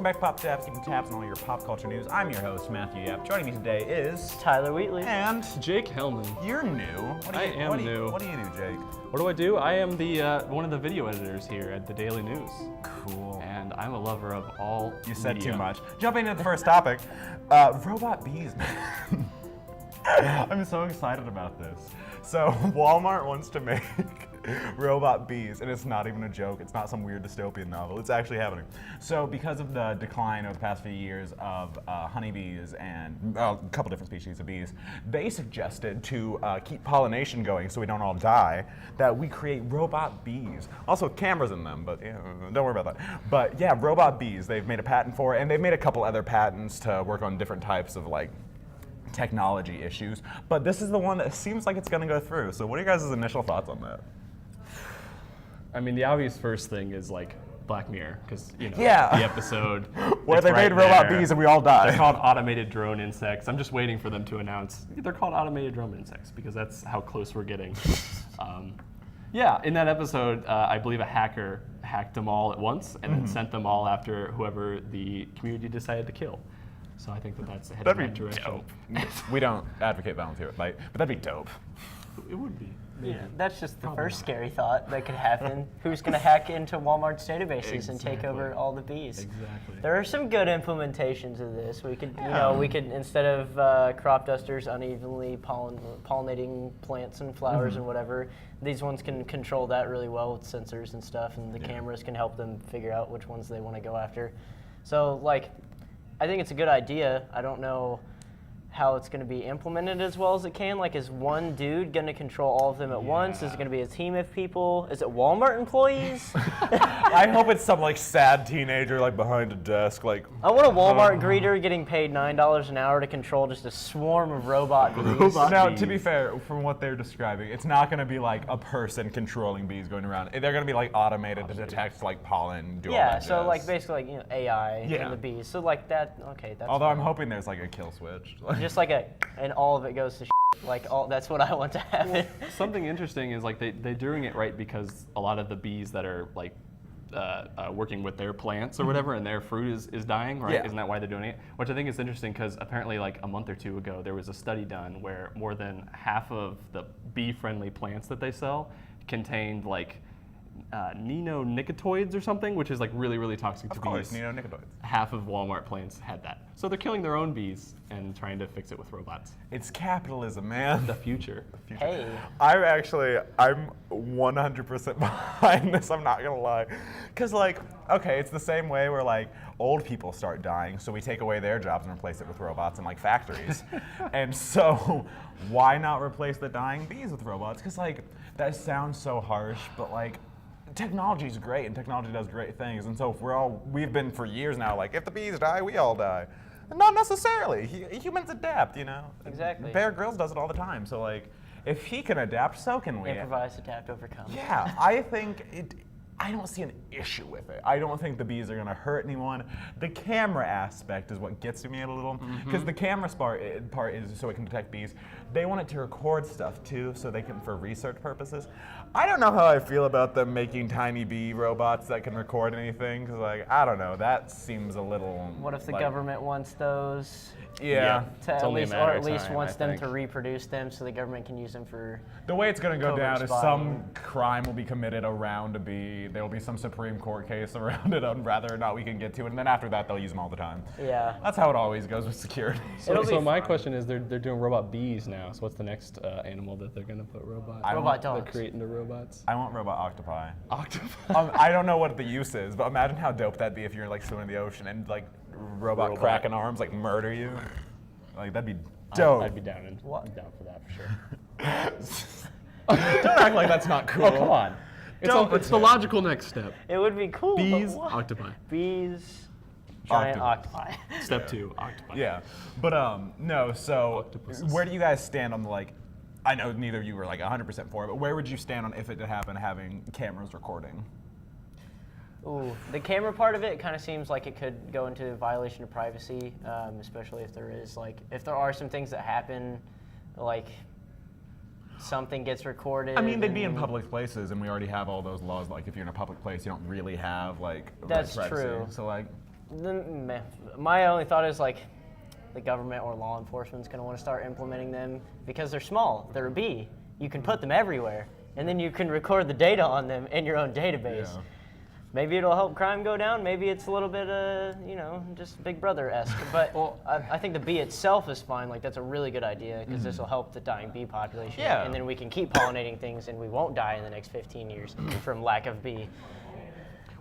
Welcome back to Pop Tabs, keeping tabs on all your pop culture news. I'm your host, Matthew Yapp. Joining me today is Tyler Wheatley and Jake Helmen. You're new. I am new. What do you do, Jake? What do? I am the one of the video editors here at the Daily News. Cool. And I'm a lover of all You said media. too much. Jumping into the first topic, robot bees. I'm so excited about this. So Wal-Mart wants to make robot bees, and it's not even a joke. It's not some weird dystopian novel. It's actually happening. So because of the decline over the past few years of honeybees and a couple different species of bees, they suggested to keep pollination going so we don't all die, that we create robot bees. Also with cameras in them, but don't worry about that. But yeah, robot bees, they've made a patent for it, and they've made a couple other patents to work on different types of technology issues. But this is the one that seems like it's gonna go through. So what are your guys' initial thoughts on that? I mean, the obvious first thing is Black Mirror, because the episode where they made robot bees and we all died. They're called automated drone insects. I'm just waiting for them to announce they're called automated drone insects because that's how close we're getting. In that episode, I believe a hacker hacked them all at once and then sent them all after whoever the community decided to kill. So I think that's headed in that direction. Dope. We don't advocate volunteer fight, but that'd be dope. It would be. Yeah, that's just the first scary thought that could happen. Who's going to hack into Walmart's databases and take over all the bees? Exactly. There are some good implementations of this. We could, we could instead of crop dusters unevenly pollinating plants and flowers and whatever, these ones can control that really well with sensors and stuff, and the cameras can help them figure out which ones they want to go after. So, I think it's a good idea. I don't know how it's going to be implemented as well as it can. Is one dude going to control all of them at once? Is it going to be a team of people? Is it Walmart employees? I hope it's some sad teenager behind a desk. I want a Walmart greeter getting paid $9 an hour to control just a swarm of robot bees. Now, to be fair, from what they're describing, it's not going to be a person controlling bees going around. They're going to be automated to detect pollen. Do all that so jazz. basically AI and the bees. So that, okay, that's Although fine. I'm hoping there's a kill switch. Just and all of it goes to that's what I want to happen. Something interesting is they're doing it right because a lot of the bees that are working with their plants or whatever and their fruit is dying, right? Yeah. Isn't that why they're doing it? Which I think is interesting because apparently a month or two ago there was a study done where more than half of the bee-friendly plants that they sell contained neonicotinoids or something, which is really, really toxic to bees. Of course, neonicotinoids. Half of Walmart plants had that. So they're killing their own bees and trying to fix it with robots. It's capitalism, man. The future. Hey. I'm 100% behind this, I'm not gonna lie. Because okay, it's the same way where old people start dying, so we take away their jobs and replace it with robots in factories. And so why not replace the dying bees with robots? Because that sounds so harsh, but technology is great and technology does great things. And so if we've been for years now, if the bees die, we all die. Not necessarily. Humans adapt, Exactly. Bear Grylls does it all the time. So if he can adapt, so can we. Improvise, adapt, overcome. Yeah, I think I don't see an issue with it. I don't think the bees are going to hurt anyone. The camera aspect is what gets to me a little, because the camera part is so it can detect bees. They want it to record stuff too, so they can for research purposes. I don't know how I feel about them making tiny bee robots that can record anything, because I don't know. That seems a little. What if the government wants those? Yeah. At least wants them to reproduce them so the government can use them for. The way it's going to go down is spying. some crime will be committed around a bee. There will be some Supreme Court case around it on whether or not we can get to it, and then after that they'll use them all the time. Yeah. That's how it always goes with security. So my question is, they're doing robot bees now. So what's the next animal that they're going to put robots? Robot dogs. They're creating the robots. I want robot octopi. Octopi. I don't know what the use is, but imagine how dope that'd be if you're swimming in the ocean and robot cracking arms murder you. That'd be dope. I'd be down for that for sure. Don't act like that's not cool. Oh, come on. It's the logical next step. It would be cool. Bees, but what? octopi. Bees, giant octopi. Step 2, octopi. Yeah, but no. So Octopuses. where do you guys stand on I know neither of you were 100% for it, but where would you stand on if it did happen having cameras recording? Ooh, the camera part of it kind of seems like it could go into violation of privacy, especially if there is if there are some things that happen, something gets recorded. I mean, they'd be in public places, and we already have all those laws. If you're in a public place, you don't really have That's privacy. true. So My only thought is like the government or law enforcement is going to want to start implementing them because they're small. They're a bee. You can put them everywhere, and then you can record the data on them in your own database. Yeah. Maybe it'll help crime go down. Maybe it's a little bit, just Big Brother-esque. But I think the bee itself is fine. Like, that's a really good idea because this will help the dying bee population. Yeah. And then we can keep pollinating things, and we won't die in the next 15 years from lack of bee.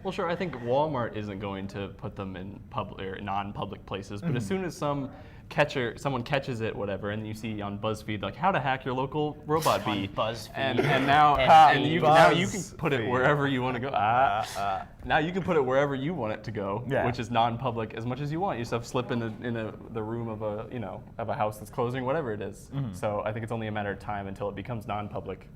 Well, sure. I think Walmart isn't going to put them in public or non-public places, but as soon as someone catches it, whatever, and you see on BuzzFeed like how to hack your local robot bee, BuzzFeed. and now you can put it wherever you want to go. Now you can put it wherever you want it to go, which is non-public as much as you want. You just have to slip in the room of a house that's closing, whatever it is. So I think it's only a matter of time until it becomes non-public.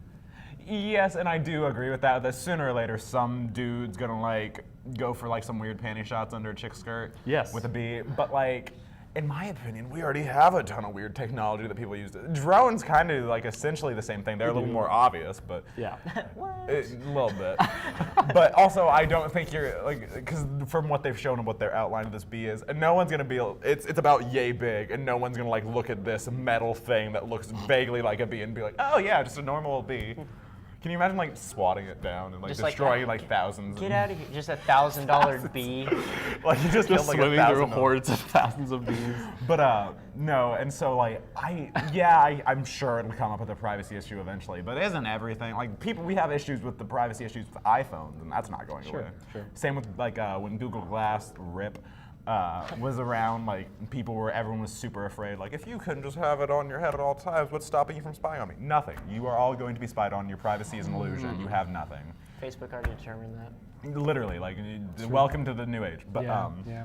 Yes, and I do agree with that. That sooner or later, some dude's gonna like go for like some weird panty shots under a chick's skirt. Yes. With a bee, but like, in my opinion, we already have a ton of weird technology that people use. Drones kind of like essentially the same thing. They're a little more obvious, but Yeah. a little bit. But also, I don't think you're like, because from what they've shown and what their outline of this bee is, and no one's gonna be. It's about yay big, and no one's gonna like look at this metal thing that looks vaguely like a bee and be like, oh yeah, just a normal bee. Can you imagine like swatting it down and like Just destroying like thousands? Get out of here. Just $1,000 bee. Like you just killed, like, swimming through $1,000. hordes of thousands of bees. But no, and so like I'm sure it'll come up with a privacy issue eventually. But isn't everything like we have issues with the privacy issues with iPhones, and that's not going away. Sure. Same with like when Google Glass RIP was around, like everyone was super afraid. Like if you couldn't just have it on your head at all times, what's stopping you from spying on me? Nothing. You are all going to be spied on. Your privacy is an illusion. You have nothing. Facebook already determined that. Literally, like welcome to the new age. But Yeah.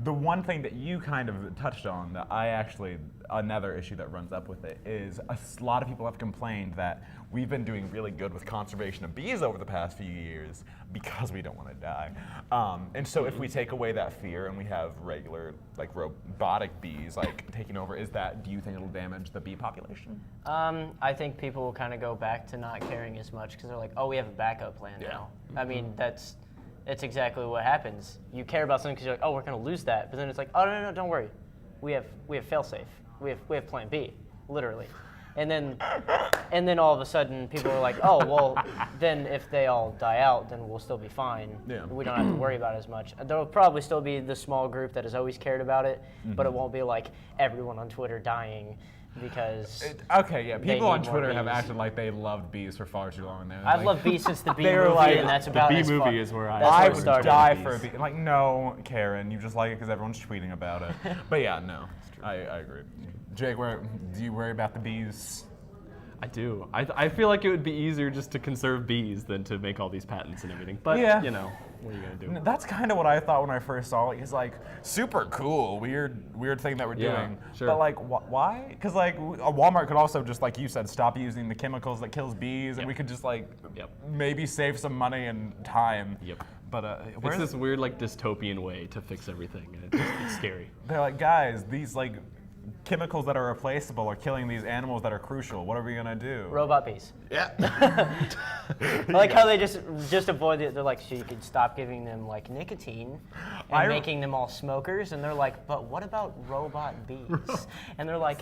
the one thing that you kind of touched on that another issue that runs up with it is a lot of people have complained that we've been doing really good with conservation of bees over the past few years because we don't want to die. And so if we take away that fear and we have regular like robotic bees like taking over, do you think it'll damage the bee population? I think people will kind of go back to not caring as much because they're like, oh, we have a backup plan now. I mean, that's exactly what happens. You care about something because you're like, oh, we're going to lose that. But then it's like, oh, no, don't worry. We have fail-safe. We have plan B, literally. And then all of a sudden people are like, oh, well, then if they all die out, then we'll still be fine. Yeah. We don't have to worry about it as much. There will probably still be the small group that has always cared about it, but it won't be like everyone on Twitter dying because people on need more Twitter have bees. acted like they loved bees for far too long now. I've Like, loved bees since the Bee They were movie, like, and that's the about Bee as far. movie is where that's I where it would started. die bees. for a bee. Like, no, Karen, you just like it because everyone's tweeting about it. But yeah, no, I agree. Jake, do you worry about the bees? I do. I feel like it would be easier just to conserve bees than to make all these patents and everything. But, Yeah. what are you going to do? That's kind of what I thought when I first saw it. It's like super cool, weird thing that we're Yeah, doing. sure. But like, why? Because like a Walmart could also just, like you said, stop using the chemicals that kills bees, and we could just like maybe save some money and time. Yep. But It's this weird, like, dystopian way to fix everything, and it's scary. they're like, guys, these like chemicals that are replaceable are killing these animals that are crucial. What are we gonna do? Robot bees. Yeah. I like how they just avoid it. They're like, so you could stop giving them like nicotine and making them all smokers. And they're like, but what about robot bees? And they're like,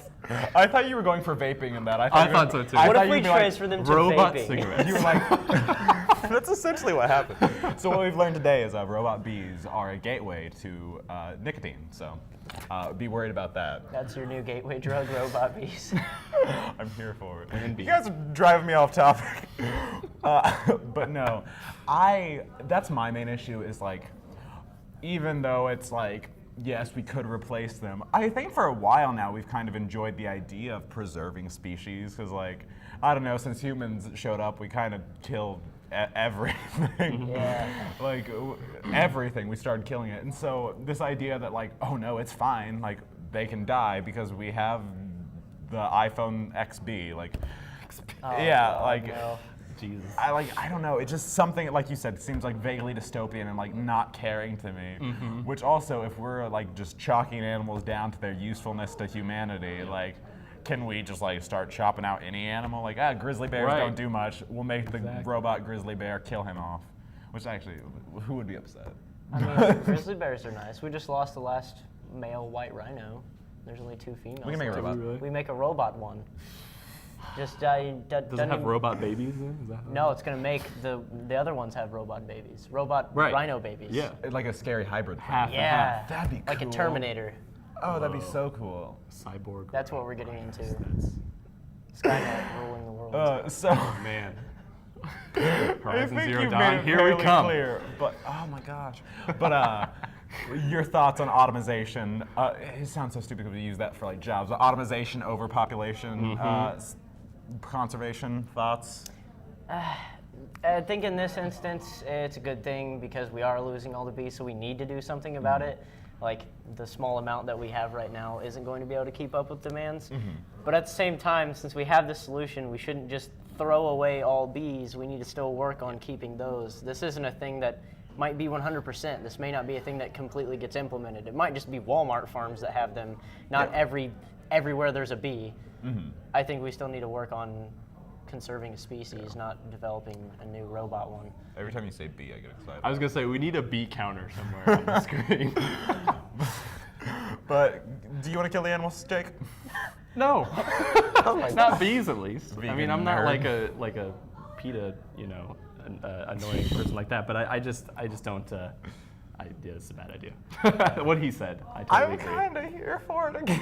I thought you were going for vaping in that. I thought so too. what thought if we you'd be like, transfer them to robot vaping? cigarettes. You were like, that's essentially what happened. So what we've learned today is robot bees are a gateway to nicotine. So be worried about that. That's your new gateway drug, robot bees. I'm here for it. And You bees. guys are driving me off topic. But no, that's my main issue is like, even though it's like, yes, we could replace them. I think for a while now we've kind of enjoyed the idea of preserving species because like, I don't know, since humans showed up, we kind of killed everything. Yeah. Like everything, we started killing it. And so this idea that like, oh no, it's fine, like they can die because we have the iPhone XB, like, No. Jesus. I don't know. It's just something, like you said, seems like vaguely dystopian and like not caring to me. Which also, if we're like just chalking animals down to their usefulness to humanity, like, can we just like start chopping out any animal? Like, grizzly bears Right. don't do much. We'll make the Exactly. robot grizzly bear kill him off. Which actually, who would be upset? I mean, grizzly bears are nice. We just lost the last male white rhino. There's only 2 females. We can make a left. robot. Really? We make a robot one. Just Does it have robot babies in it? Is that No, it's gonna make the other ones have robot babies. Robot Right. rhino babies. Yeah. Like a scary hybrid thing. Half and Yeah. half. That'd be Like a cool. Terminator. Oh, that'd be so cool. Cyborg. That's what we're getting into. That's- Skynet ruling the world. So. man. I Horizon think Zero you've Dawn, made it here we fairly come. clear, but oh my gosh. But your thoughts on automation? It sounds so stupid because we use that for like jobs. But automation, overpopulation, conservation thoughts. I think in this instance, it's a good thing because we are losing all the bees, so we need to do something about it. Like, the small amount that we have right now isn't going to be able to keep up with demands. But at the same time, since we have this solution, we shouldn't just throw away all bees. We need to still work on keeping those. This isn't a thing that might be 100%. This may not be a thing that completely gets implemented. It might just be Walmart farms that have them. Not everywhere there's a bee. I think we still need to work on conserving a species, not developing a new robot one. Every time you say bee, I get excited. I was gonna say we need a bee counter somewhere on the screen. But do you want to kill the animals, Jake? No, not bees at least. I Vegan mean, I'm not nerd. like a PETA, annoying person like that. But I just don't. Yeah, it's a bad idea. What he said, I totally I'm agree. kind of here for it again.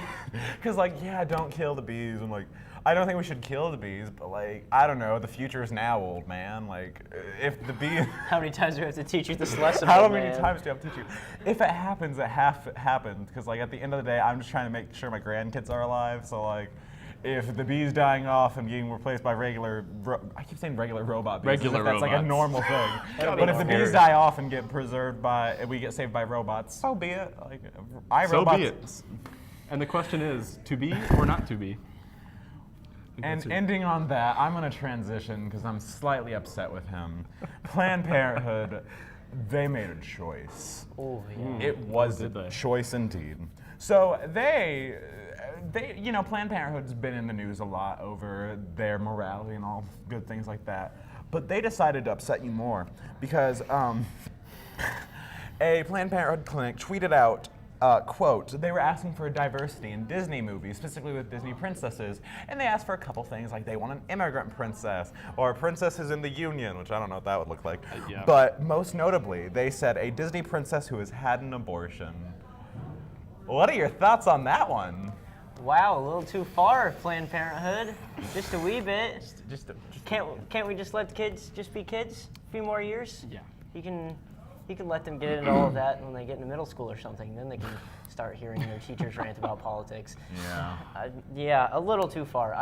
Because, like, yeah, don't kill the bees. And, like, I don't think we should kill the bees, but, like, I don't know. The future is now, old man. Like, if the bee... How many times do we have to teach you this lesson? How old many man? times do I have to teach you? If it happens, it happened. Because, like, at the end of the day, I'm just trying to make sure my grandkids are alive. So, like, if the bee's dying off and being replaced by I keep saying regular robot bees. Regular as if that's like a robots. normal thing. But if the scary. bees die off and get preserved we get saved by robots, so be it. Like, So iRobots. be it. And the question is, to be or not to be? And ending on that, I'm going to transition because I'm slightly upset with him. Planned Parenthood, they made a choice. Oh, yeah. It was did a they? choice indeed. So they, Planned Parenthood's been in the news a lot over their morality and all good things like that. But they decided to upset you more because a Planned Parenthood clinic tweeted out, quote, they were asking for diversity in Disney movies, specifically with Disney princesses, and they asked for a couple things, like they want an immigrant princess, or princesses in the Union, which I don't know what that would look like. Yeah. But most notably, they said a Disney princess who has had an abortion. What are your thoughts on that one? Wow, a little too far, Planned Parenthood. Just a wee bit. Just Can't we just let the kids just be kids? A few more years? Yeah. You can let them get into all of that when they get into middle school or something. Then they can start hearing their teachers rant about politics. Yeah. Yeah, a little too far.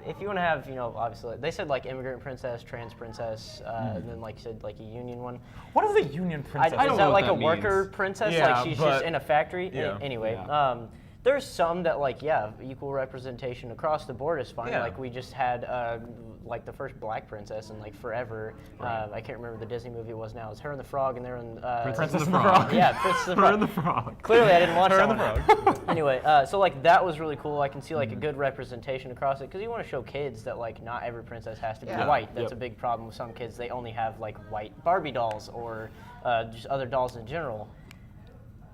If you want to have, obviously, they said like immigrant princess, trans princess, and then like said like a union one. What is a union princess? I don't Is know that what like that a worker means. princess? Yeah, Like she's but- just in a factory? Yeah. Anyway, Yeah. there's some that like, yeah, equal representation across the board is fine. Yeah. Like we just had like the first black princess in like forever. I can't remember the Disney movie it was now. It's Her and the Frog, and they're in Princess and the Frog. Yeah, Princess and the Her Frog. and the Frog. Clearly, I didn't watch Her that and the one. Frog. Anyway, so like that was really cool. I can see like a good representation across it because you want to show kids that like not every princess has to be Yeah. white. That's Yep. a big problem with some kids. They only have like white Barbie dolls or just other dolls in general.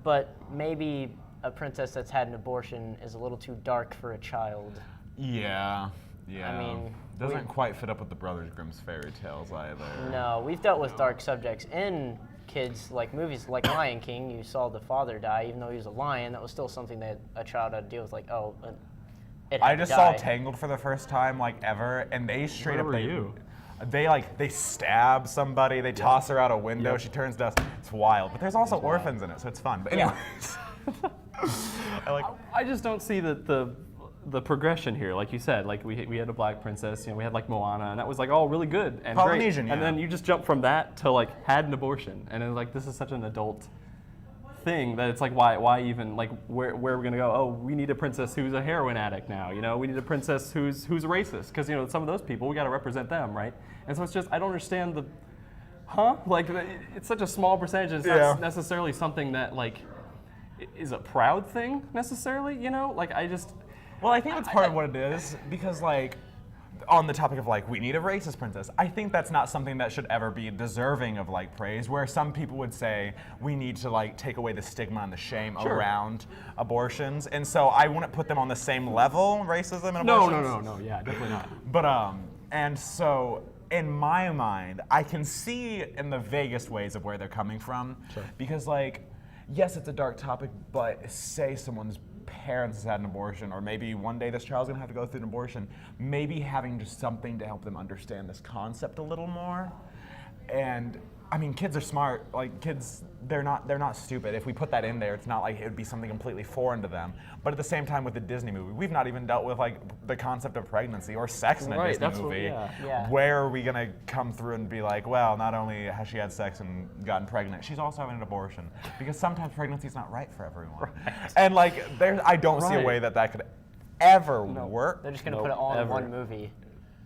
But maybe a princess that's had an abortion is a little too dark for a child. Yeah. Yeah. I mean, doesn't quite fit up with the Brothers Grimm's fairy tales either. No, we've dealt with dark subjects in kids, like movies like Lion King. You saw the father die, even though he was a lion. That was still something that a child had to deal with. Like, oh, it had I to just die. saw Tangled for the first time like ever, and they straight Where up were you? They stab somebody, they toss her out a window, Yep. she turns dust. It's wild, but there's also orphans in it, so it's fun. But Yeah. anyways, I just don't see the progression here, like you said. Like we had a black princess, we had like Moana, and that was like all really good and Polynesian, great. And yeah. then you just jump from that to like had an abortion, and it's like this is such an adult thing that it's like why even like where are we gonna go? Oh, we need a princess who's a heroin addict now. We need a princess who's a racist because some of those people we got to represent them, right? And so it's just I don't understand the like it's such a small percentage. It's Yeah. not necessarily something that like is a proud thing necessarily. Like I just. well, I think that's part of what it is because like on the topic of like, we need a racist princess, I think that's not something that should ever be deserving of like praise, where some people would say we need to like take away the stigma and the shame around abortions. And so I wouldn't put them on the same level, racism and abortions. No, yeah, definitely not. But, and so in my mind, I can see in the vaguest ways of where they're coming from. Sure. Because like, yes, it's a dark topic, but say someone's parents has had an abortion, or maybe one day this child's gonna have to go through an abortion, maybe having just something to help them understand this concept a little more. And I mean, kids are smart. Like kids, they're not stupid. If we put that in there, it's not like it would be something completely foreign to them. But at the same time, with the Disney movie, we've not even dealt with like the concept of pregnancy or sex in a Disney movie. Yeah. Where are we gonna come through and be like, well, not only has she had sex and gotten pregnant, she's also having an abortion, because sometimes pregnancy is not right for everyone. And like, I don't see a way that could ever work. They're just gonna put it all in one movie.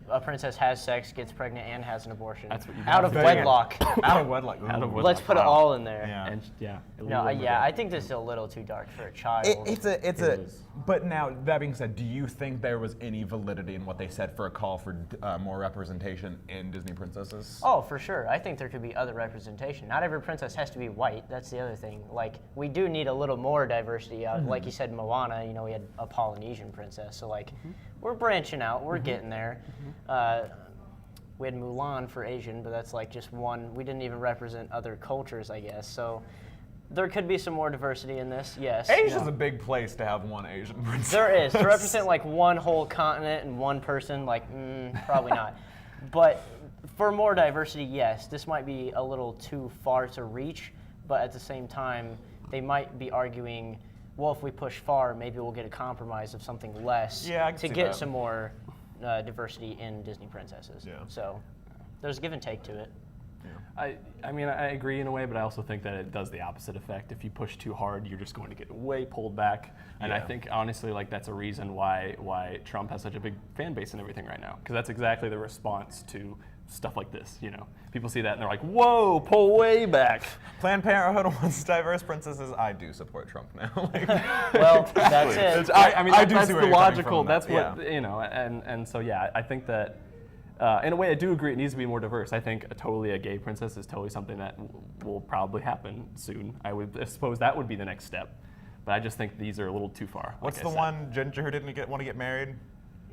A princess has sex, gets pregnant, and has an abortion. That's what you out of wedlock. Out of wedlock. Out of wedlock. Let's put it all in there. Yeah. And No, I think this is a little too dark for a child. But now, that being said, do you think there was any validity in what they said for a call for more representation in Disney princesses? Oh, for sure. I think there could be other representation. Not every princess has to be white. That's the other thing. Like, we do need a little more diversity. Like you said, Moana, we had a Polynesian princess. So, like, we're branching out. We're getting there. We had Mulan for Asian, but that's like just one. We didn't even represent other cultures, I guess. So there could be some more diversity in this, yes. Asia's a big place to have one Asian princess. There is. To represent like one whole continent and one person, like, probably not. But for more diversity, yes. This might be a little too far to reach, but at the same time, they might be arguing, well, if we push far, maybe we'll get a compromise of something less to get some more diversity in Disney princesses. Yeah. So there's give and take to it. I mean, I agree in a way, but I also think that it does the opposite effect. If you push too hard, you're just going to get way pulled back. And I think, honestly, like that's a reason why Trump has such a big fan base and everything right now. Because that's exactly the response to stuff like this, People see that and they're like, whoa, pull way back. Planned Parenthood wants diverse princesses. I do support Trump now. Well, that's it. I do that's see the where you're coming logical, from. that's what, and so yeah, I think that in a way I do agree it needs to be more diverse. I think a gay princess is totally something that will probably happen soon. I suppose that would be the next step. But I just think these are a little too far. What's the one ginger who didn't want to get married?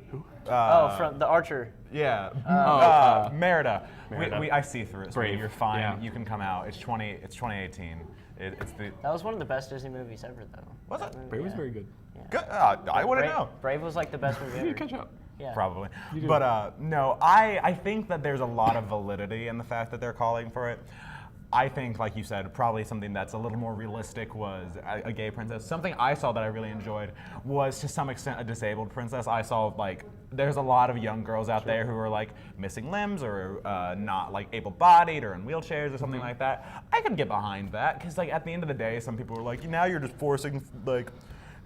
Who? From the Archer. Yeah. Merida. Merida. I see through it. So Brave. you're fine. Yeah. You can come out. It's 2018. That was one of the best Disney movies ever, though. Was it? Brave was very good. Yeah. Good. I wouldn't know. Brave was like the best movie ever. You catch up. Yeah. Probably. But no, I think that there's a lot of validity in the fact that they're calling for it. I think, like you said, probably something that's a little more realistic was a gay princess. Something I saw that I really enjoyed was, to some extent, a disabled princess. I saw, like, there's a lot of young girls out there who are, like, missing limbs or not, like, able-bodied or in wheelchairs or something like that. I could get behind that, because, like, at the end of the day, some people are like, now you're just forcing, like,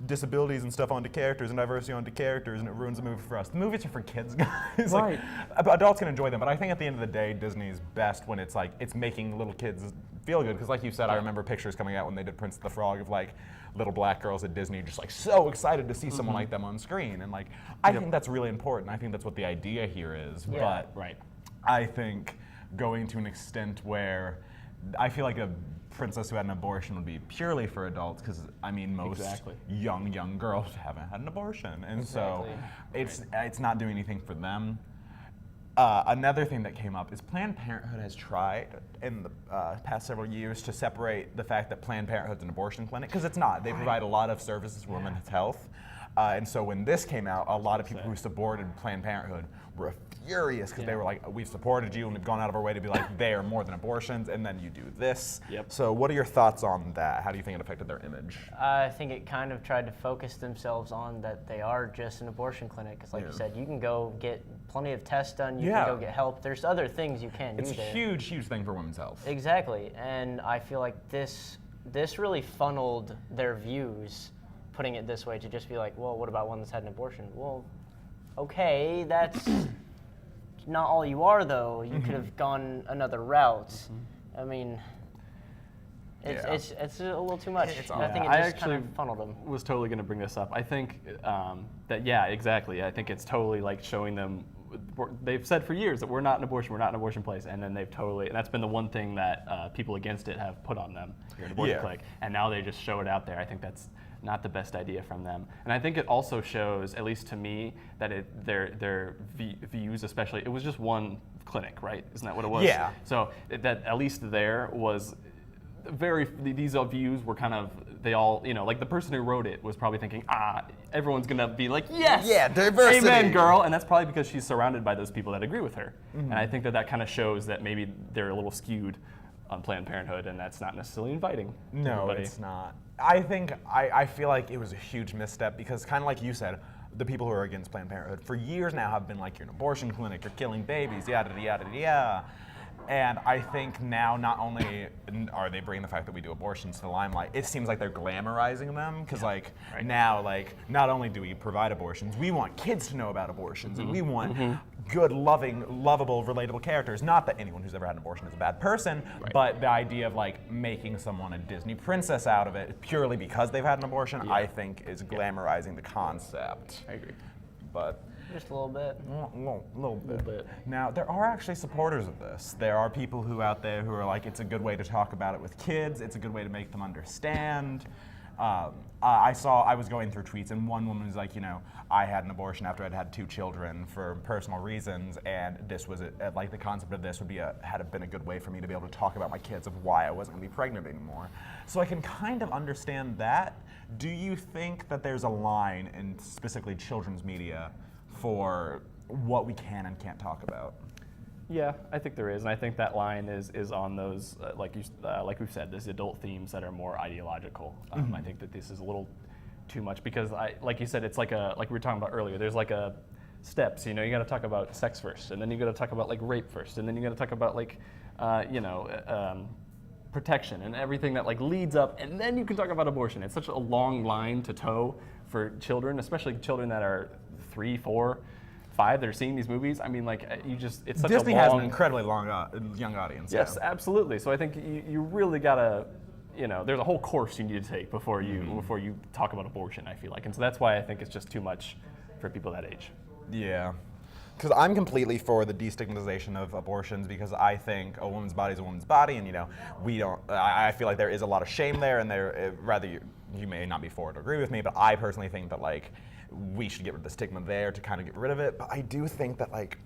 disabilities and stuff onto characters and diversity onto characters, and it ruins the movie for us. The movies are for kids, guys. Right. Like, adults can enjoy them, but I think at the end of the day, Disney's best when it's like it's making little kids feel good. Because like you said, I remember pictures coming out when they did Prince of the Frog of like little black girls at Disney just like so excited to see someone like them on screen, and like I think that's really important. I think that's what the idea here is. Yeah. But I think going to an extent where I feel like a princess who had an abortion would be purely for adults, because I mean most young girls haven't had an abortion, and so it's not doing anything for them. Another thing that came up is Planned Parenthood has tried in the past several years to separate the fact that Planned Parenthood's an abortion clinic, because it's not. They provide a lot of services for women's health. And so when this came out, a lot of people who supported Planned Parenthood were furious, because they were like, we've supported you and we've gone out of our way to be like, they are more than abortions, and then you do this. So what are your thoughts on that? How do you think it affected their image? I think it kind of tried to focus themselves on that they are just an abortion clinic, because like you said, you can go get plenty of tests done, you can go get help. There's other things you can do there. It's a huge thing for women's health. Exactly, and I feel like this really funneled their views, putting it this way, to just be like, well, what about one that's had an abortion? Well, okay, that's not all you are, though. You could have gone another route. I mean, it's a little too much. I think it just kind of funneled them. Was totally going to bring this up. I think that exactly. I think it's totally like showing them they've said for years that we're not an abortion place, and then they've totally, and that's been the one thing that people against it have put on them, you're an abortion clinic, and now they just show it out there. I think that's not the best idea from them. And I think it also shows, at least to me, that their views, especially, it was just one clinic, right? Isn't that what it was? Yeah. So that at least there was these views were kind of, they all, like the person who wrote it was probably thinking, everyone's gonna be like, yes, yeah, diversity, amen, girl, and that's probably because she's surrounded by those people that agree with her. And I think that kind of shows that maybe they're a little skewed on Planned Parenthood, and that's not necessarily inviting. No, everybody. It's not. I feel like it was a huge misstep because, kind of like you said, the people who are against Planned Parenthood for years now have been like, you're an abortion clinic, you're killing babies, yada yada yada. And I think now not only are they bringing the fact that we do abortions to the limelight, it seems like they're glamorizing them because now not only do we provide abortions, we want kids to know about abortions and we want good, loving, lovable, relatable characters. Not that anyone who's ever had an abortion is a bad person, but the idea of like making someone a Disney princess out of it purely because they've had an abortion, I think is glamorizing the concept. I agree. But just a little bit. A little bit. Now, there are actually supporters of this. There are people who out there who are like, it's a good way to talk about it with kids. It's a good way to make them understand. I was going through tweets, and one woman was like, I had an abortion after I'd had 2 children for personal reasons, and this was like the concept of this had been a good way for me to be able to talk about my kids of why I wasn't going to be pregnant anymore. So I can kind of understand that. Do you think that there's a line in specifically children's media for what we can and can't talk about? Yeah, I think there is, and I think that line is on those, like we've said, these adult themes that are more ideological. I think that this is a little too much because, like you said, it's like we were talking about earlier. There's like a steps. You got to talk about sex first, and then you got to talk about like rape first, and then you got to talk about like, protection and everything that like leads up, and then you can talk about abortion. It's such a long line to toe for children, especially children that are 3, 4, 5 that are seeing these movies. I mean, like it's such Disney a long, has an incredibly young audience. Yes, absolutely. So I think you really gotta, there's a whole course you need to take before you talk about abortion. I feel like, and so that's why I think it's just too much for people that age. Yeah. Because I'm completely for the destigmatization of abortions because I think a woman's body is a woman's body, and we don't. I feel like there is a lot of shame there, and rather you may not be for it or agree with me, but I personally think that like we should get rid of the stigma there to kind of get rid of it. But I do think that like,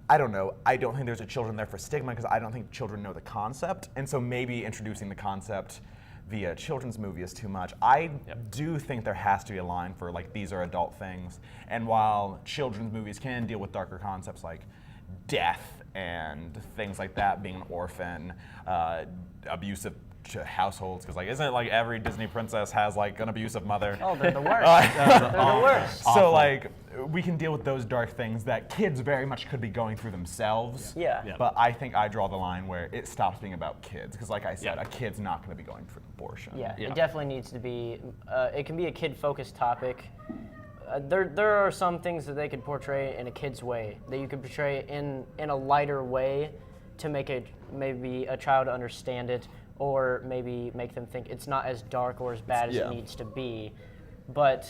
I don't know, I don't think there's a children there for stigma because I don't think children know the concept, and so maybe introducing the concept via children's movie is too much. I do think there has to be a line for like these are adult things, and while children's movies can deal with darker concepts like death and things like that, being an orphan, abusive households, because like isn't it like every Disney princess has like an abusive mother? Oh, they're the worst. They're the worst. So like we can deal with those dark things that kids very much could be going through themselves. Yeah. But I think I draw the line where it stops being about kids, because like I said, a kid's not going to be going through abortion. Yeah, it definitely needs to be. It can be a kid-focused topic. There are some things that they could portray in a kid's way that you could portray in a lighter way to make maybe a child understand it, or maybe make them think it's not as dark or as bad as it needs to be. But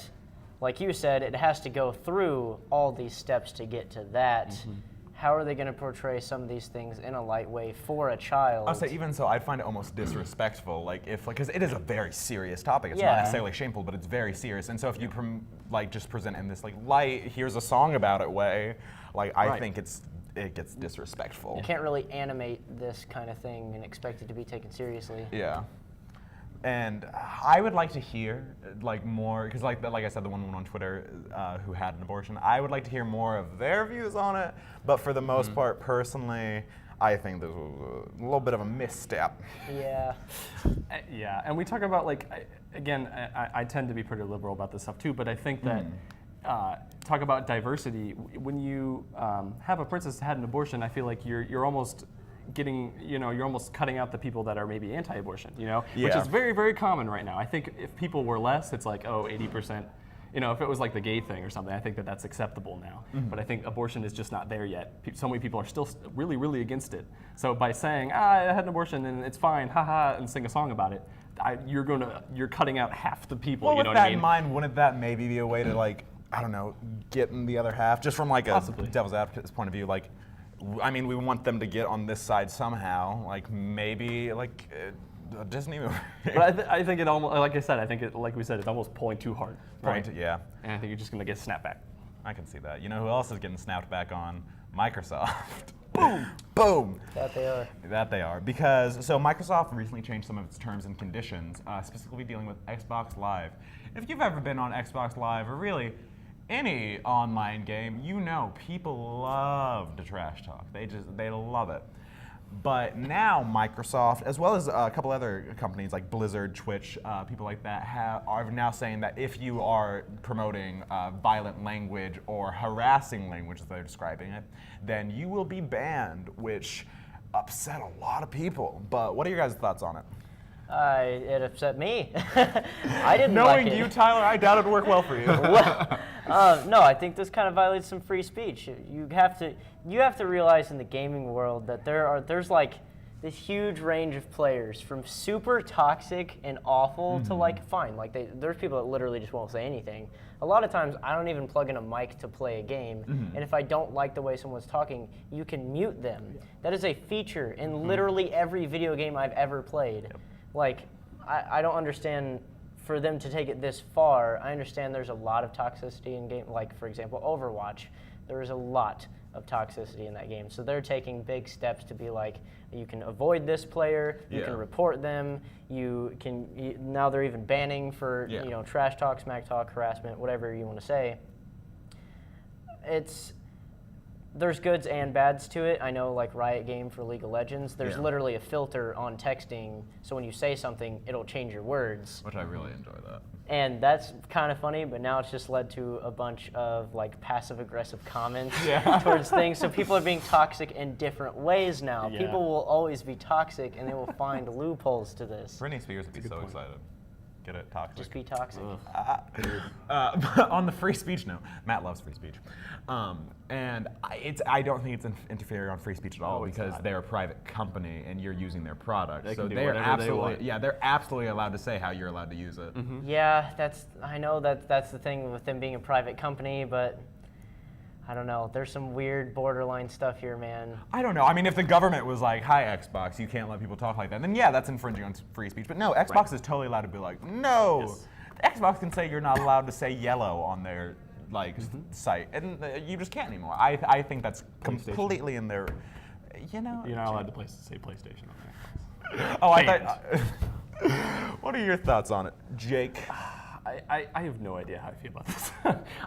like you said, it has to go through all these steps to get to that. Mm-hmm. How are they going to portray some of these things in a light way for a child? I'll say even so, I'd find it almost disrespectful, because it is a very serious topic. It's not necessarily shameful, but it's very serious. And so if you just present in this like light, here's a song about it way, I think it gets disrespectful. You can't really animate this kind of thing and expect it to be taken seriously. Yeah. And I would like to hear more, because like I said, the one woman on Twitter who had an abortion, I would like to hear more of their views on it. But for the most part, personally, I think there's a little bit of a misstep. Yeah. Yeah, and we talk about I tend to be pretty liberal about this stuff too, but I think that talk about diversity. When you have a princess that had an abortion, I feel like you're almost getting, you're almost cutting out the people that are maybe anti-abortion, which is very, very commany right now. I think if people were less, it's like, 80%. If it was like the gay thing or something, I think that that's acceptable now. Mm-hmm. But I think abortion is just not there yet. So many people are still really, really against it. So by saying, I had an abortion and it's fine, haha, and sing a song about it, you're cutting out half the people. Well, you know with what that I mean? in mind, wouldn't that maybe be a way to I don't know, getting the other half, just from like Possibly. a devil's advocate's point of view. Like, I mean, we want them to get on this side somehow. Like maybe like Disney. But I think it almost, like I said, I think it, like we said, it's almost pulling too hard. Right? Yeah. And I think you're just gonna get snapped back. I can see that. You know who else is getting snapped back on? Microsoft. Boom! Boom! That they are. That they are. Because, so Microsoft recently changed some of its terms and conditions, specifically dealing with Xbox Live. If you've ever been on Xbox Live, or really any online game, you know people love to trash talk. They love it. But now Microsoft, as well as a couple other companies like Blizzard, Twitch, people like that, are now saying that if you are promoting violent language or harassing language, as they're describing it, then you will be banned, which upset a lot of people. But what are your guys' thoughts on it? It upset me. I didn't Knowing like it. you, Tyler, I doubt it'd work well for you. No, I think this kind of violates some free speech. You have to realize in the gaming world that there's like this huge range of players, from super toxic and awful to like fine. Like there's people that literally just won't say anything. A lot of times I don't even plug in a mic to play a game, and if I don't like the way someone's talking, you can mute them. That is a feature in literally every video game I've ever played. Like, I don't understand for them to take it this far. I understand there's a lot of toxicity in game, like for example, Overwatch. There is a lot of toxicity in that game. So they're taking big steps to be like, you can avoid this player, you can report them, now they're even banning for trash talk, smack talk, harassment, whatever you want to say. There's goods and bads to it. I know, like Riot Game for League of Legends, there's literally a filter on texting, so when you say something, it'll change your words. Which I really enjoy that. And that's kind of funny, but now it's just led to a bunch of like passive-aggressive comments towards things. So people are being toxic in different ways now. Yeah. People will always be toxic, and they will find loopholes to this. Britney Spears would be so excited. Get it? Toxic. Just be toxic. But on the free speech note, Matt loves free speech, and I don't think it's interfering on free speech at all, because they're a private company and you're using their product, so they're absolutely they're absolutely allowed to say how you're allowed to use it. Yeah, I know that's the thing with them being a private company, but I don't know. There's some weird borderline stuff here, man. I don't know. I mean, if the government was like, "Hi, Xbox, you can't let people talk like that," then yeah, that's infringing on free speech. But no, Xbox is totally allowed to be like, "No." Yes. Xbox can say you're not allowed to say yellow on their site, and you just can't anymore. I think that's completely in their, You're not allowed to say PlayStation on there. Oh, I thought. What are your thoughts on it, Jake? I have no idea how I feel about this.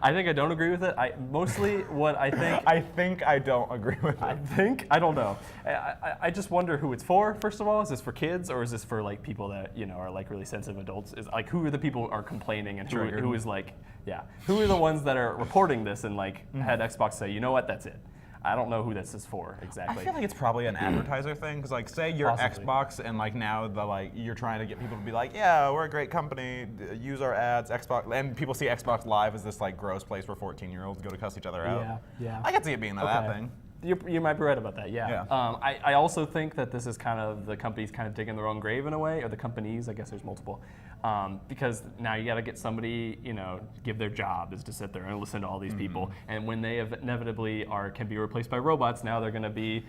I think I don't agree with it. Mostly what I think. I think I don't agree with it. I don't know. I just wonder who it's for. First of all, is this for kids, or is this for like people that are like really sensitive adults? Is like, who are the people who are complaining, and who is like, who are the ones that are reporting this and like had Xbox say, you know what, that's it. I don't know who this is for exactly. I feel like it's probably an advertiser thing, because like, say you're Possibly. Xbox, and like now you're trying to get people to be like, yeah, we're a great company, use our ads, Xbox, and people see Xbox Live as this like gross place where 14-year-olds go to cuss each other out. Yeah. I can see it being that thing. You might be right about that, yeah. I also think that this is kind of the companies kind of digging their own grave in a way, or the companies, I guess there's multiple, because now you got to get somebody, give their job is to sit there and listen to all these people, and when they inevitably can be replaced by robots, now they're going to be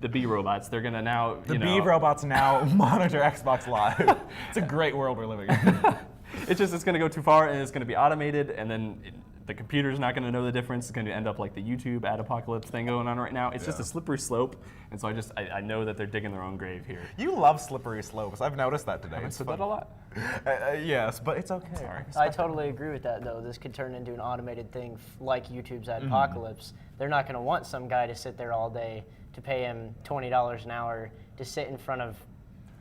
the B robots. They're going to now, The B robots now monitor Xbox Live. It's a great world we're living in. It's going to go too far, and it's going to be automated, and then the computer's not going to know the difference. It's going to end up like the YouTube ad apocalypse thing going on right now. It's just a slippery slope, and so I know that they're digging their own grave here. You love slippery slopes. I've noticed that today. I It's said fun. that a lot. Yes, but it's okay. Sorry. I totally agree with that, though. This could turn into an automated thing like YouTube's Adpocalypse. They're not going to want some guy to sit there all day to pay him $20 an hour to sit in front of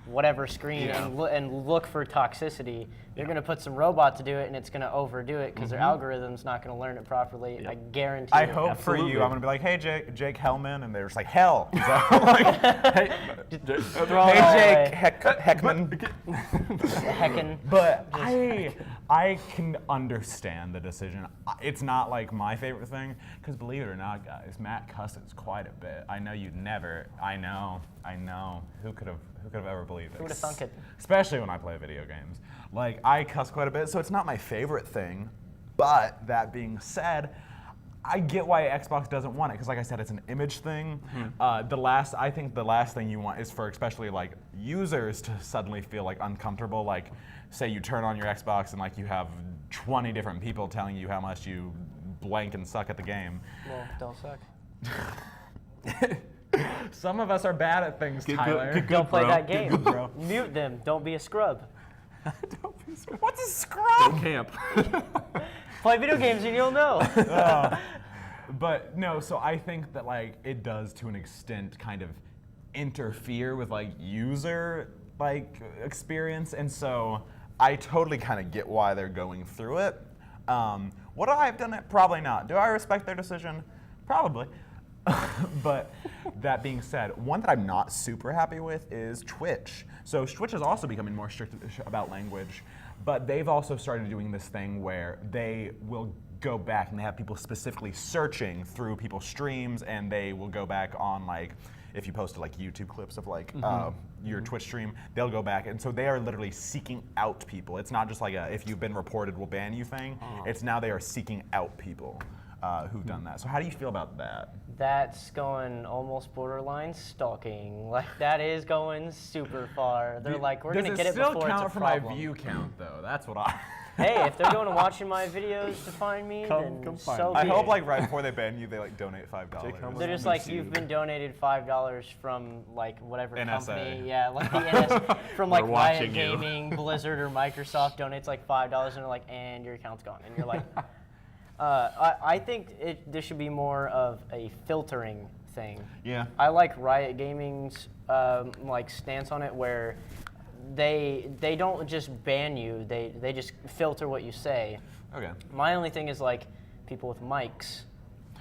whatever screen and look for toxicity. They're going to put some robot to do it, and it's going to overdo it because their algorithm's not going to learn it properly. I guarantee I it. hope Absolutely. for you, I'm going to be like, hey, Jake Helmen, and they're just like, hell. So I'm like, hey, Jake Heckman. Heckin'. But I can understand the decision. It's not like my favorite thing, because believe it or not, guys, Matt cusses quite a bit. I know you'd never. I know. Who could have ever believed it? Who would have thunk it? Especially when I play video games. Like, I cuss quite a bit, so it's not my favorite thing. But that being said, I get why Xbox doesn't want it, because like I said, it's an image thing. I think the last thing you want is for especially like users to suddenly feel like uncomfortable. Like, say you turn on your Xbox and like you have 20 different people telling you how much you blank and suck at the game. Well, don't suck. Some of us are bad at things, Tyler. Don't play bro. that game. Good, bro. Mute them. Don't be a scrub. What's a scrub? Camp. Play video games and you'll know. But no, so I think that like it does to an extent kind of interfere with like user like experience, and so I totally kind of get why they're going through it. Would I have done it? Probably not. Do I respect their decision? Probably. But that being said, one that I'm not super happy with is Twitch. So Twitch is also becoming more strict about language, but they've also started doing this thing where they will go back and they have people specifically searching through people's streams, and they will go back on like, if you posted like YouTube clips of like your Twitch stream, they'll go back, and so they are literally seeking out people. It's not just like a if you've been reported we'll ban you thing. It's now they are seeking out people who've done that. So how do you feel about that? That's going almost borderline stalking. Like, that is going super far. They're like, we're going to get it before it's a problem. Does it still count for my view count, though? That's what I... Hey, if they're going to watching my videos to find me, then come so find be I hope it. like right before they ban you, they like donate $5. They're just like, you've been donated $5 from like whatever NSA. company, yeah, like the NS, from like We're Riot watching you. Gaming, Blizzard, or Microsoft donates like $5, and they're like, and your account's gone, and you're like, I think this should be more of a filtering thing. Yeah. I like Riot Gaming's like stance on it, where they don't just ban you, they just filter what you say. Okay. My only thing is like people with mics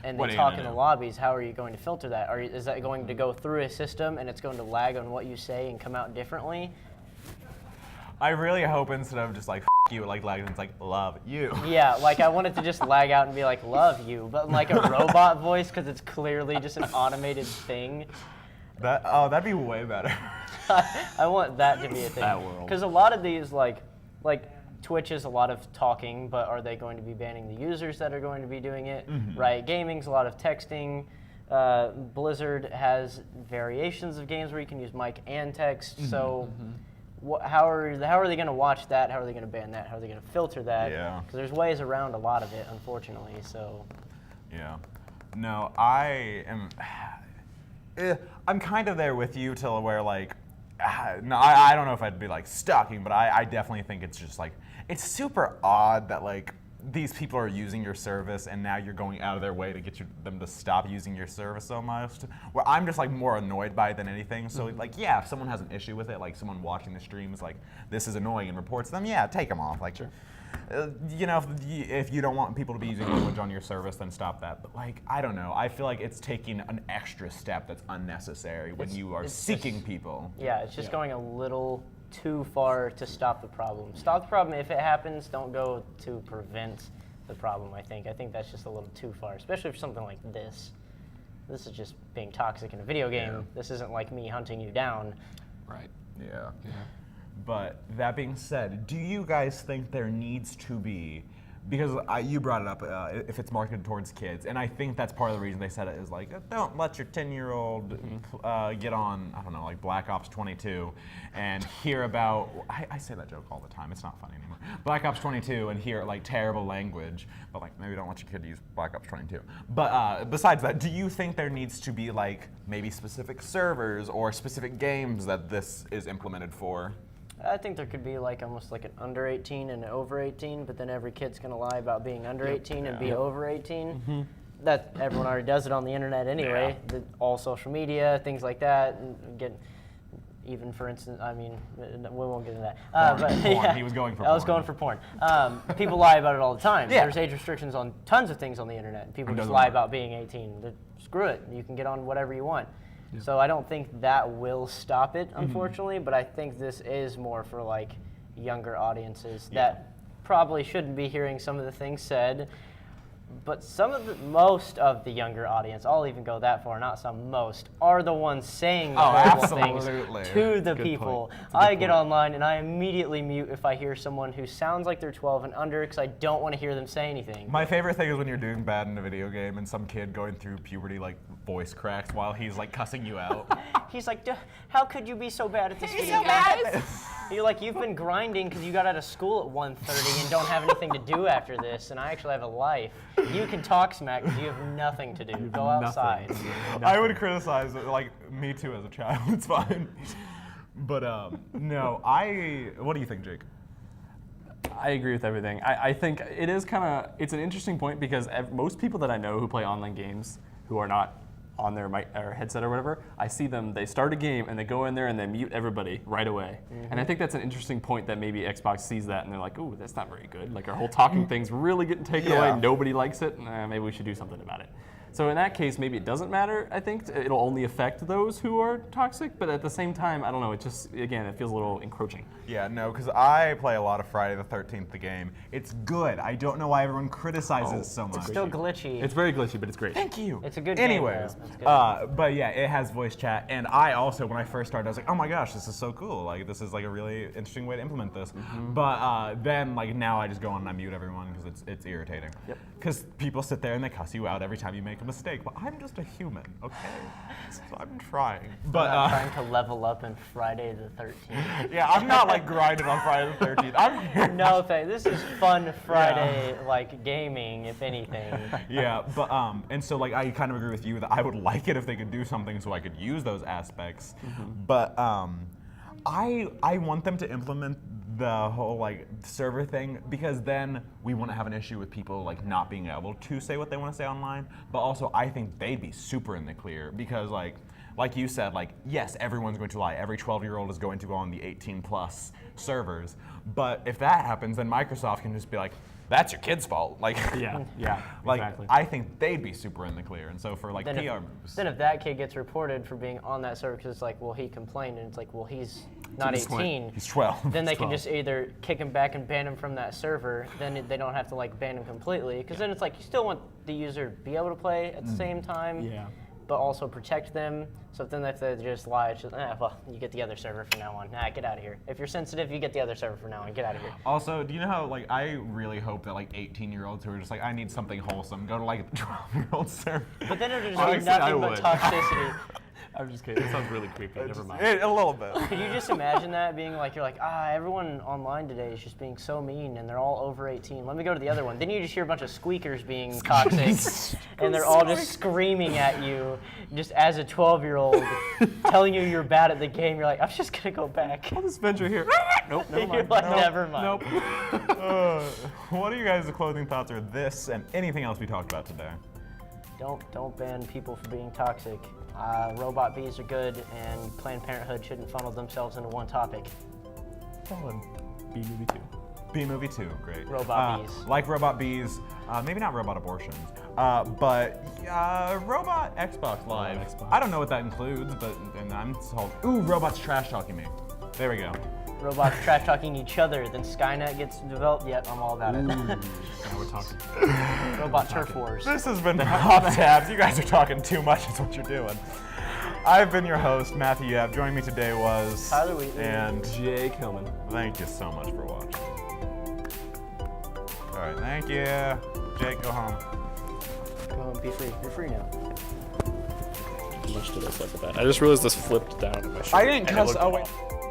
and What they are you talk gonna in the do? lobbies, how are you going to filter that? Is that going to go through a system and it's going to lag on what you say and come out differently? I really hope instead of just like you, like lag, it's like love you. Yeah, like I want it to just lag out and be like, love you, but like a robot voice, because it's clearly just an automated thing. That'd be way better. I want that to be a thing. That world. Because a lot of these, like Twitch is a lot of talking, but are they going to be banning the users that are going to be doing it? Riot Gaming's a lot of texting. Blizzard has variations of games where you can use mic and text. So how are they going to watch that? How are they going to ban that? How are they going to filter that? Yeah. Because there's ways around a lot of it, unfortunately. So. Yeah. No, I am. I'm kind of there with you till where like, no, I don't know if I'd be like stalking, but I definitely think it's just like, it's super odd that like these people are using your service and now you're going out of their way to get them to stop using your service so much. Where I'm just like more annoyed by it than anything. So like, yeah, if someone has an issue with it, like someone watching the stream is like, this is annoying and reports them, yeah, take them off. Like, sure. You know, if you don't want people to be using language on your service, then stop that. But like, I don't know. I feel like it's taking an extra step that's unnecessary when you are seeking people. Yeah, it's just going a little too far to stop the problem. Stop the problem if it happens. Don't go to prevent the problem. I think that's just a little too far, especially for something like this. This is just being toxic in a video game. Yeah. This isn't like me hunting you down. Right. Yeah. But that being said, do you guys think there needs to be, because you brought it up, if it's marketed towards kids, and I think that's part of the reason they said it is like, don't let your 10-year-old get on, I don't know, like Black Ops 22 and hear about, I say that joke all the time, it's not funny anymore, Black Ops 22 and hear like terrible language, but like maybe don't let your kid use Black Ops 22. But besides that, do you think there needs to be like maybe specific servers or specific games that this is implemented for? I think there could be like almost like an under 18 and an over 18, but then every kid's gonna lie about being under 18 and be over 18. That everyone already does it on the internet anyway. All social media, things like that, and get even for instance. I mean, we won't get into that. But Porn. yeah, He was going for I was porn. going for porn. People lie about it all the time. Yeah. There's age restrictions on tons of things on the internet. People just doesn't lie work. about being 18. Screw it. You can get on whatever you want. So I don't think that will stop it, unfortunately, but I think this is more for like younger audiences that probably shouldn't be hearing some of the things said. But most of the younger audience, I'll even go that far, not some, most, are the ones saying the horrible things to the people. I get online and I immediately mute if I hear someone who sounds like they're 12 and under because I don't want to hear them say anything. My favorite thing is when you're doing bad in a video game and some kid going through puberty like voice cracks while he's like cussing you out. He's like, how could you be so bad at this video game? You're like, you've been grinding because you got out of school at 1:30 and don't have anything to do after this, and I actually have a life. You can talk smack because you have nothing to do. Go outside. I would criticize it, like me too as a child. It's fine. But no, what do you think, Jake? I agree with everything. I think it is it's an interesting point because most people that I know who play online games who are not on their mic or headset or whatever, I see them, they start a game and they go in there and they mute everybody right away. And I think that's an interesting point that maybe Xbox sees that and they're like, ooh, that's not very good. Like our whole talking thing's really getting taken away, nobody likes it, maybe we should do something about it. So in that case, maybe it doesn't matter, I think. It'll only affect those who are toxic, but at the same time, I don't know, it just, again, it feels a little encroaching. Yeah, no, because I play a lot of Friday the 13th, the game. It's good. I don't know why everyone criticizes it so much. It's still glitchy. It's very glitchy, but it's great. Thank you. It's a good Anyways, game. Anyways, but yeah, it has voice chat, and I also, when I first started, I was like, oh my gosh, this is so cool. Like, this is like a really interesting way to implement this. But then, like, now I just go on and I mute everyone because it's irritating. Because people sit there and they cuss you out every time you make a mistake. But I'm just a human, okay? So I'm trying. But I'm trying to level up in Friday the 13th. Yeah, I'm not like grinding on Friday the 13th. I'm here. No, this is fun Friday, like gaming, if anything. Yeah, but and so like I kind of agree with you that I would like it if they could do something so I could use those aspects. But I want them to implement the whole like server thing because then we wouldn't have an issue with people like not being able to say what they want to say online. But also I think they'd be super in the clear because like you said, like yes, everyone's going to lie. Every 12-year-old is going to go on the 18+ servers. But if that happens, then Microsoft can just be like, that's your kid's fault. Like, yeah, like exactly. I think they'd be super in the clear, and so for like then PR moves. Then if that kid gets reported for being on that server, because it's like, well, he complained, and it's like, well, he's not 18. He's 12. Then they can just either kick him back and ban him from that server. Then they don't have to like ban him completely, because then it's like you still want the user to be able to play at the same time. But also protect them. So then if they just lie, it's just, well, you get the other server from now on. Get out of here. If you're sensitive, you get the other server from now on. Get out of here. Also, do you know how, like, I really hope that, like, 18-year-olds who are just like, I need something wholesome, go to, like, 12-year-old server. But then it'll just be nothing but toxicity. I'm just kidding. That sounds really creepy. Never mind. A little bit. Could you just imagine that being like, you're like, everyone online today is just being so mean and they're all over 18. Let me go to the other one. Then you just hear a bunch of squeakers being toxic and they're all just screaming at you just as a 12-year-old telling you you're bad at the game. You're like, I'm just going to go back. I'll just venture here. Nope, never mind. You're like, never mind. Nope. What are you guys' clothing thoughts or this and anything else we talked about today? Don't ban people for being toxic. Robot bees are good, and Planned Parenthood shouldn't funnel themselves into one topic. Solid. B-movie 2. B-movie 2, great. Robot bees. Like robot bees, maybe not robot abortions, but robot Xbox Live. Xbox. I don't know what that includes, but and I'm told, ooh, robots trash talking me. There we go. Robots trash talking each other, then Skynet gets developed. Yep, I'm all about it. Now we're talking. Robot turf wars. This has been Pop Tabs. You guys are talking too much, is what you're doing. I've been your host, Matthew Yapp. Joining me today was Tyler Wheatley and Jake Helmen. Thank you so much for watching. All right, thank you. Jake, go home. Go home, be free. You're free now. How much did I suck at that? I just realized this flipped down on my shirt. I didn't cuss. Oh, wait.